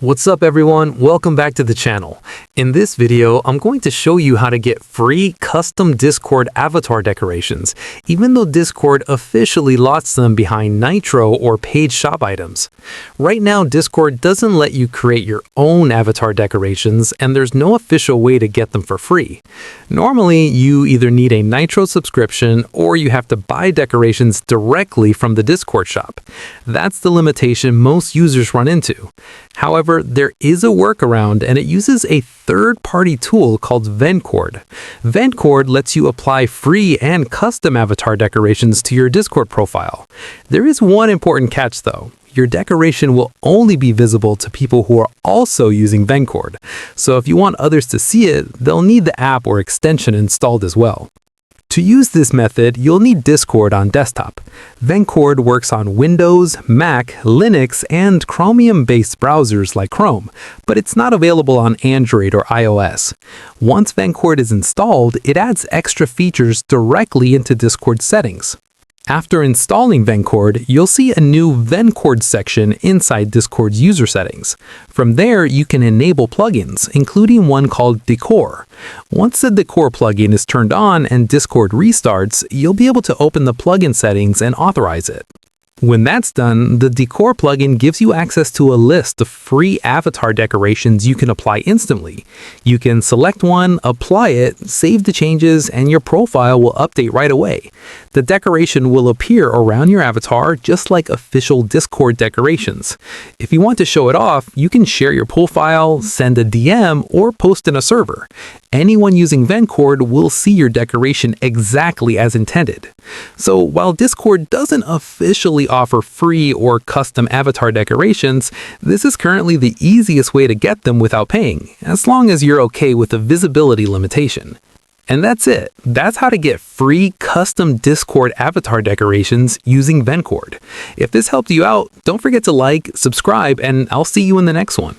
What's up everyone, welcome back to the channel. In this video, I'm going to show you how to get free custom Discord avatar decorations, even though Discord officially lots them behind Nitro or paid shop items. Right now, Discord doesn't let you create your own avatar decorations, and there's no official way to get them for free. Normally, you either need a Nitro subscription or you have to buy decorations directly from the Discord shop. That's the limitation most users run into. However, there is a workaround, and it uses a third-party tool called Vencord. Vencord lets you apply free and custom avatar decorations to your Discord profile. There is one important catch though. Your decoration will only be visible to people who are also using Vencord. So if you want others to see it, they'll need the app or extension installed as well. To use this method, you'll need Discord on desktop. Vencord works on Windows, Mac, Linux, and Chromium-based browsers like Chrome, but it's not available on Android or iOS. Once Vencord is installed, it adds extra features directly into Discord settings. After installing Vencord, you'll see a new Vencord section inside Discord's user settings. From there, you can enable plugins, including one called Decor. Once the Decor plugin is turned on and Discord restarts, you'll be able to open the plugin settings and authorize it. When that's done, the Decor plugin gives you access to a list of free avatar decorations you can apply instantly. You can select one, apply it, save the changes, and your profile will update right away. The decoration will appear around your avatar just like official Discord decorations. If you want to show it off, you can share your profile, send a DM, or post in a server. Anyone using Vencord will see your decoration exactly as intended. So while Discord doesn't officially offer free or custom avatar decorations, this is currently the easiest way to get them without paying, as long as you're okay with the visibility limitation. And that's it. That's how to get free custom Discord avatar decorations using Vencord. If this helped you out, don't forget to like, subscribe, and I'll see you in the next one.